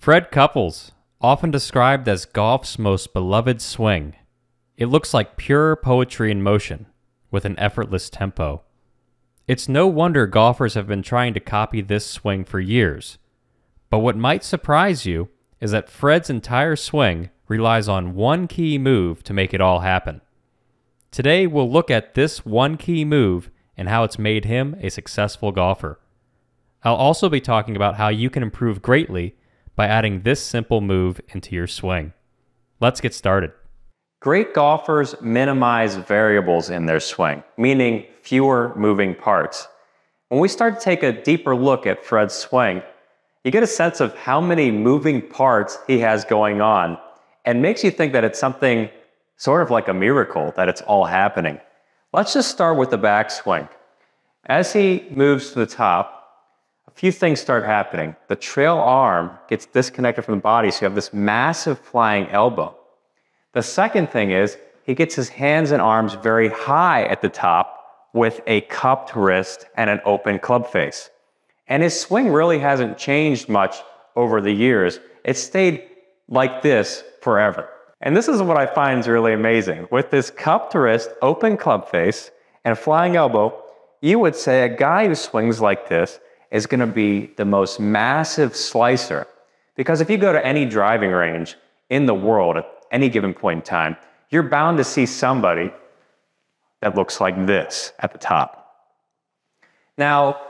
Fred Couples, often described as golf's most beloved swing. It looks like pure poetry in motion, with an effortless tempo. It's no wonder golfers have been trying to copy this swing for years. But what might surprise you is that Fred's entire swing relies on one key move to make it all happen. Today we'll look at this one key move and how it's made him a successful golfer. I'll also be talking about how you can improve greatly by adding this simple move into your swing. Let's get started. Great golfers minimize variables in their swing, meaning fewer moving parts. When we start to take a deeper look at Fred's swing, you get a sense of how many moving parts he has going on, and makes you think that it's something sort of like a miracle that it's all happening. Let's just start with the backswing. As he moves to the top, a few things start happening. The trail arm gets disconnected from the body, so you have this massive flying elbow. The second thing is he gets his hands and arms very high at the top with a cupped wrist and an open club face. And his swing really hasn't changed much over the years. It's stayed like this forever. And this is what I find is really amazing. With this cupped wrist, open club face, and a flying elbow, you would say a guy who swings like this is going to be the most massive slicer. Because if you go to any driving range in the world at any given point in time, you're bound to see somebody that looks like this at the top. Now,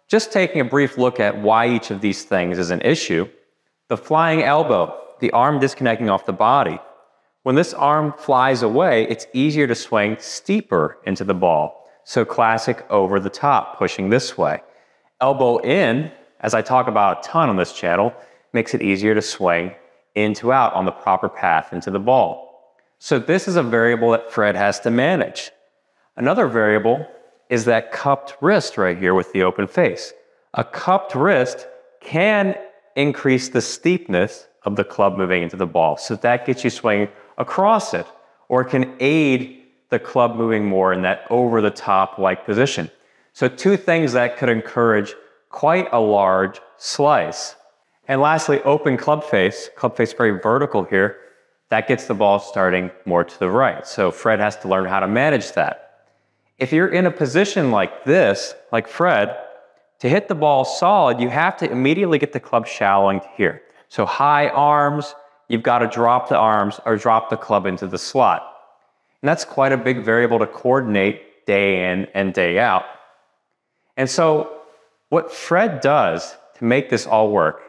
just taking a brief look at why each of these things is an issue, the flying elbow, the arm disconnecting off the body. When this arm flies away, it's easier to swing steeper into the ball. So classic over the top, pushing this way. Elbow in, as I talk about a ton on this channel, makes it easier to swing in to out on the proper path into the ball. So this is a variable that Fred has to manage. Another variable is that cupped wrist right here with the open face. A cupped wrist can increase the steepness of the club moving into the ball. So that gets you swinging across it, or it can aid the club moving more in that over-the-top like position. So two things that could encourage quite a large slice. And lastly, open club face very vertical here, that gets the ball starting more to the right. So Fred has to learn how to manage that. If you're in a position like this, like Fred, to hit the ball solid, you have to immediately get the club shallowing to here. So high arms, you've got to drop the arms or drop the club into the slot. And that's quite a big variable to coordinate day in and day out. And so what Fred does to make this all work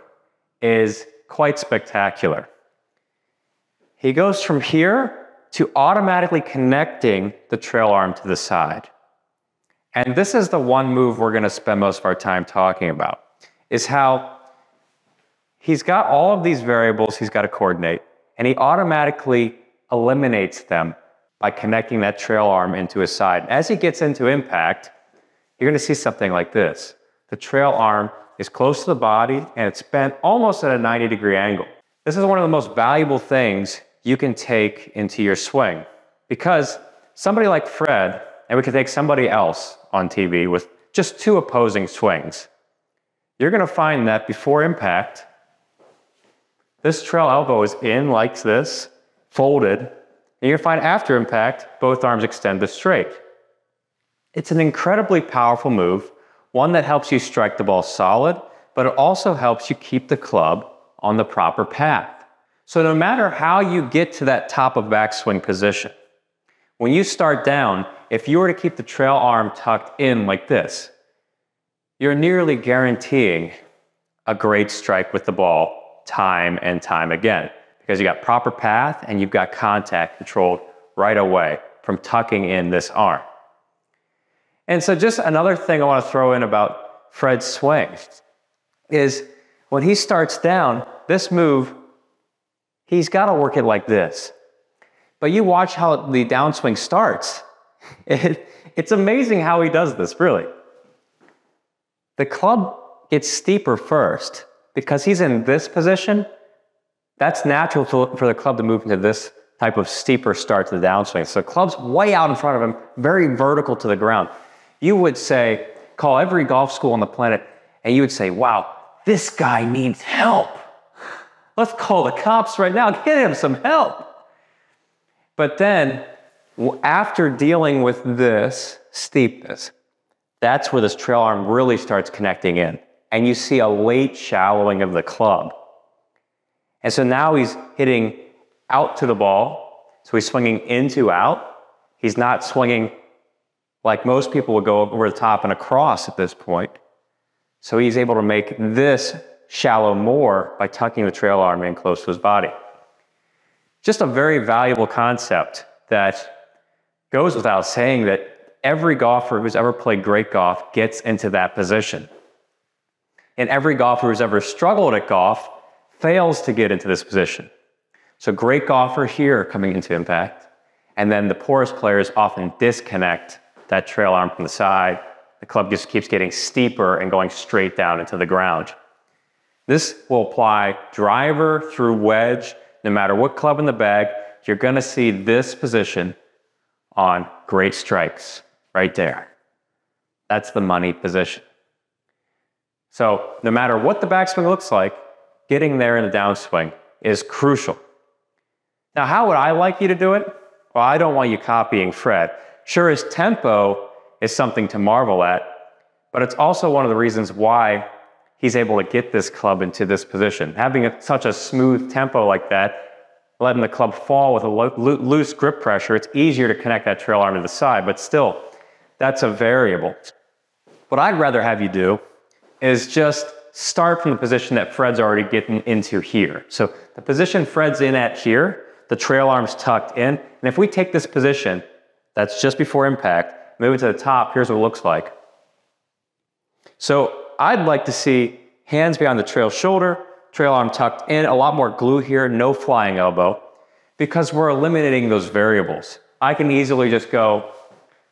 is quite spectacular. He goes from here to automatically connecting the trail arm to the side. And this is the one move we're going to spend most of our time talking about, is how he's got all of these variables he's got to coordinate, and he automatically eliminates them by connecting that trail arm into his side. As he gets into impact, you're going to see something like this. The trail arm is close to the body, and it's bent almost at a 90-degree angle. This is one of the most valuable things you can take into your swing, because somebody like Fred, and we could take somebody else on TV with just two opposing swings, you're going to find that before impact, this trail elbow is in like this, folded, and you're going to find after impact, both arms extend this straight. It's an incredibly powerful move, one that helps you strike the ball solid, but it also helps you keep the club on the proper path. So no matter how you get to that top of backswing position, when you start down, if you were to keep the trail arm tucked in like this, you're nearly guaranteeing a great strike with the ball time and time again, because you got proper path and you've got contact controlled right away from tucking in this arm. And so just another thing I want to throw in about Fred's swing is when he starts down, this move, he's got to work it like this. But you watch how the downswing starts. It's amazing how he does this, really. The club gets steeper first because he's in this position. That's natural for the club to move into this type of steeper start to the downswing. So the club's way out in front of him, very vertical to the ground. You would say, call every golf school on the planet, and you would say, wow, this guy needs help. Let's call the cops right now. Get him some help. But then, after dealing with this steepness, that's where this trail arm really starts connecting in. And you see a late shallowing of the club. And so now he's hitting out to the ball. So he's swinging into out. He's not swinging like most people would go over the top and across at this point. So he's able to make this shallow more by tucking the trail arm in close to his body. Just a very valuable concept that goes without saying that every golfer who's ever played great golf gets into that position. And every golfer who's ever struggled at golf fails to get into this position. So great golfer here coming into impact, and then the poorest players often disconnect that trail arm from the side. The club just keeps getting steeper and going straight down into the ground. This will apply driver through wedge. No matter what club in the bag, you're going to see this position on great strikes right there. That's the money position. So no matter what the backswing looks like, getting there in the downswing is crucial. Now, how would I like you to do it? Well, I don't want you copying Fred. Sure, his tempo is something to marvel at, but it's also one of the reasons why he's able to get this club into this position. Having such a smooth tempo like that, letting the club fall with a loose grip pressure, it's easier to connect that trail arm to the side, but still, that's a variable. What I'd rather have you do is just start from the position that Fred's already getting into here. So the position Fred's in at here, the trail arm's tucked in, and if we take this position that's just before impact, move it to the top, here's what it looks like. So I'd like to see hands behind the trail shoulder, trail arm tucked in, a lot more glue here, no flying elbow, because we're eliminating those variables. I can easily just go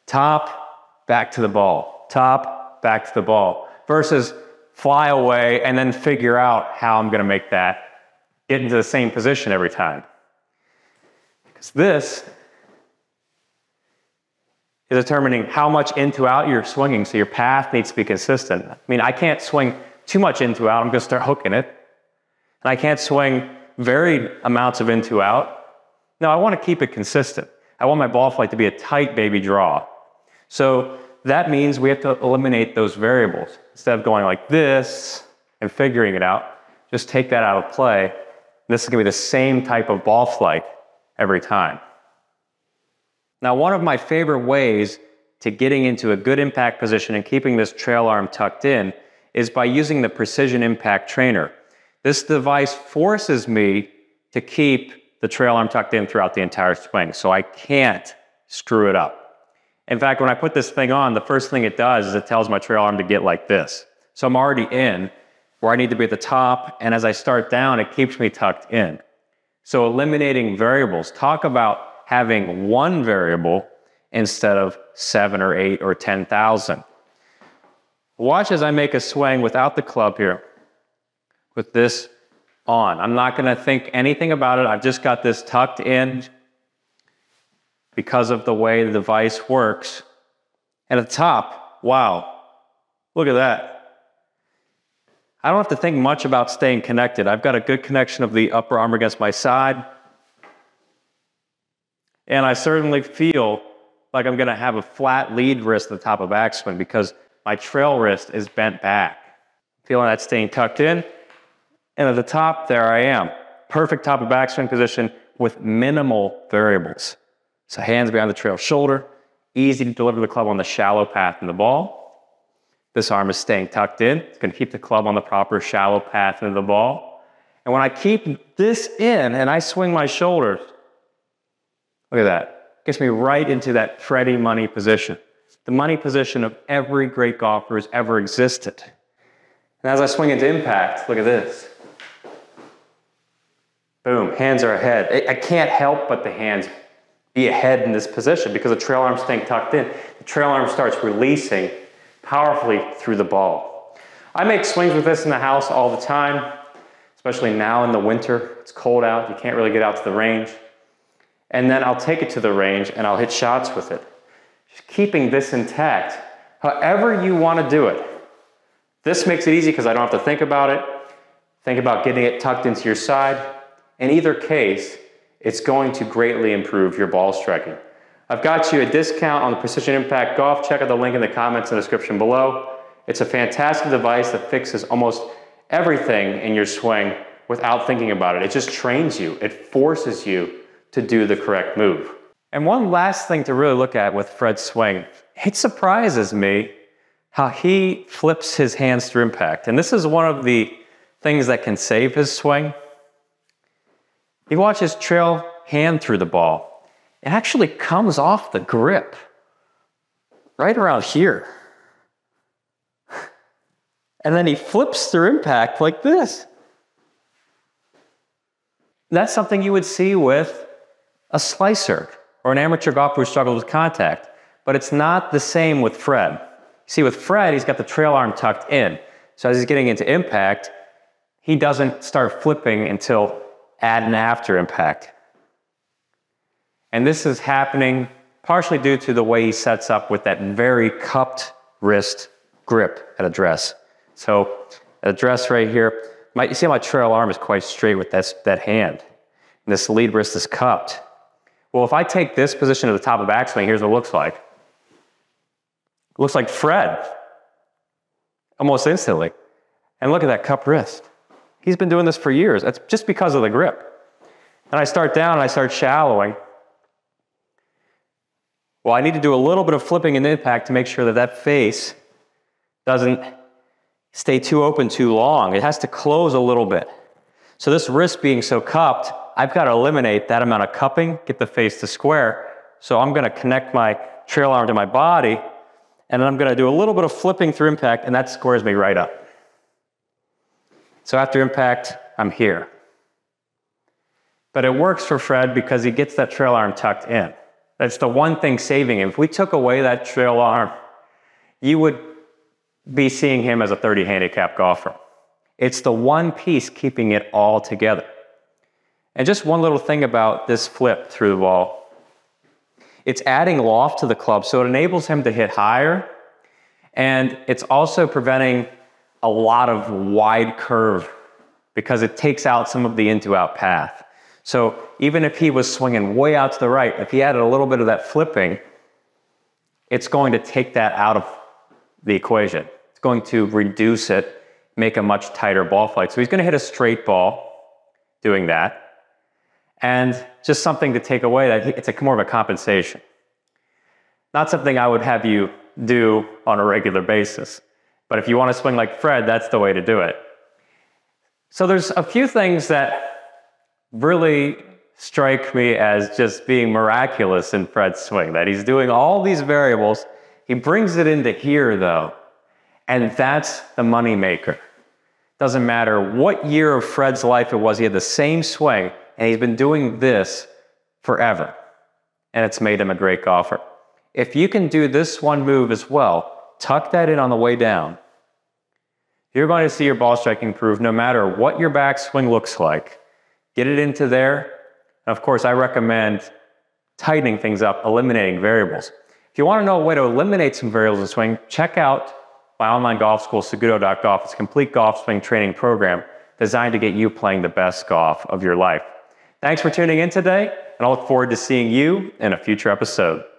top, back to the ball, top, back to the ball, versus fly away and then figure out how I'm going to make that get into the same position every time. Because this is determining how much into out you're swinging, so your path needs to be consistent. I mean, I can't swing too much into out, I'm going to start hooking it. And I can't swing varied amounts of into out. No, I want to keep it consistent. I want my ball flight to be a tight baby draw. So that means we have to eliminate those variables. Instead of going like this and figuring it out, just take that out of play. This is going to be the same type of ball flight every time. Now, one of my favorite ways to getting into a good impact position and keeping this trail arm tucked in is by using the Precision Impact Trainer. This device forces me to keep the trail arm tucked in throughout the entire swing, so I can't screw it up. In fact, when I put this thing on, the first thing it does is it tells my trail arm to get like this. So I'm already in where I need to be at the top, and as I start down, it keeps me tucked in. So eliminating variables. Talk about having one variable instead of 7 or 8 or 10,000. Watch as I make a swing without the club here, with this on. I'm not going to think anything about it. I've just got this tucked in because of the way the device works. And at the top, wow, look at that. I don't have to think much about staying connected. I've got a good connection of the upper arm against my side. And I certainly feel like I'm going to have a flat lead wrist at the top of backswing because my trail wrist is bent back. Feeling that staying tucked in. And at the top, there I am. Perfect top of backswing position with minimal variables. So hands behind the trail shoulder, easy to deliver the club on the shallow path in the ball. This arm is staying tucked in. It's going to keep the club on the proper shallow path into the ball. And when I keep this in and I swing my shoulders, look at that. Gets me right into that Freddie money position. The money position of every great golfer who's ever existed. And as I swing into impact, look at this. Boom, hands are ahead. I can't help but the hands be ahead in this position because the trail arm's staying tucked in. The trail arm starts releasing powerfully through the ball. I make swings with this in the house all the time, especially now in the winter. It's cold out, you can't really get out to the range. And then I'll take it to the range and I'll hit shots with it. Just keeping this intact, however you want to do it. This makes it easy because I don't have to think about it. Think about getting it tucked into your side. In either case, it's going to greatly improve your ball striking. I've got you a discount on the Precision Impact Golf. Check out the link in the comments and description below. It's a fantastic device that fixes almost everything in your swing without thinking about it. It just trains you. It forces you to do the correct move. And one last thing to really look at with Fred's swing, it surprises me how he flips his hands through impact. And this is one of the things that can save his swing. You watch his trail hand through the ball. It actually comes off the grip right around here. And then he flips through impact like this. That's something you would see with a slicer or an amateur golfer who struggles with contact. But it's not the same with Fred. You see, with Fred, he's got the trail arm tucked in. So as he's getting into impact, he doesn't start flipping until at and after impact. And this is happening partially due to the way he sets up with that very cupped wrist grip at address. So at address right here, you see my trail arm is quite straight with that hand. And this lead wrist is cupped. Well, if I take this position at the top of backswing, here's what it looks like. It looks like Fred, almost instantly. And look at that cupped wrist. He's been doing this for years. That's just because of the grip. And I start down and I start shallowing. Well, I need to do a little bit of flipping and impact to make sure that that face doesn't stay too open too long. It has to close a little bit. So this wrist being so cupped, I've got to eliminate that amount of cupping, get the face to square. So I'm going to connect my trail arm to my body, and then I'm going to do a little bit of flipping through impact, and that squares me right up. So after impact, I'm here. But it works for Fred because he gets that trail arm tucked in. That's the one thing saving him. If we took away that trail arm, you would be seeing him as a 30 handicap golfer. It's the one piece keeping it all together. And just one little thing about this flip through the ball. It's adding loft to the club, so it enables him to hit higher, and it's also preventing a lot of wide curve because it takes out some of the in-to-out path. So even if he was swinging way out to the right, if he added a little bit of that flipping, it's going to take that out of the equation. It's going to reduce it, make a much tighter ball flight. So he's going to hit a straight ball doing that. And just something to take away, that it's more of a compensation. Not something I would have you do on a regular basis. But if you want to swing like Fred, that's the way to do it. So there's a few things that really strike me as just being miraculous in Fred's swing, that he's doing all these variables. He brings it into here, though, and that's the money maker. Doesn't matter what year of Fred's life it was, he had the same swing, and he's been doing this forever, and it's made him a great golfer. If you can do this one move as well, tuck that in on the way down, you're going to see your ball striking improve no matter what your backswing looks like. Get it into there. And of course, I recommend tightening things up, eliminating variables. If you want to know a way to eliminate some variables in swing, check out my online golf school, SagutoGolf. It's a complete golf swing training program designed to get you playing the best golf of your life. Thanks for tuning in today, and I look forward to seeing you in a future episode.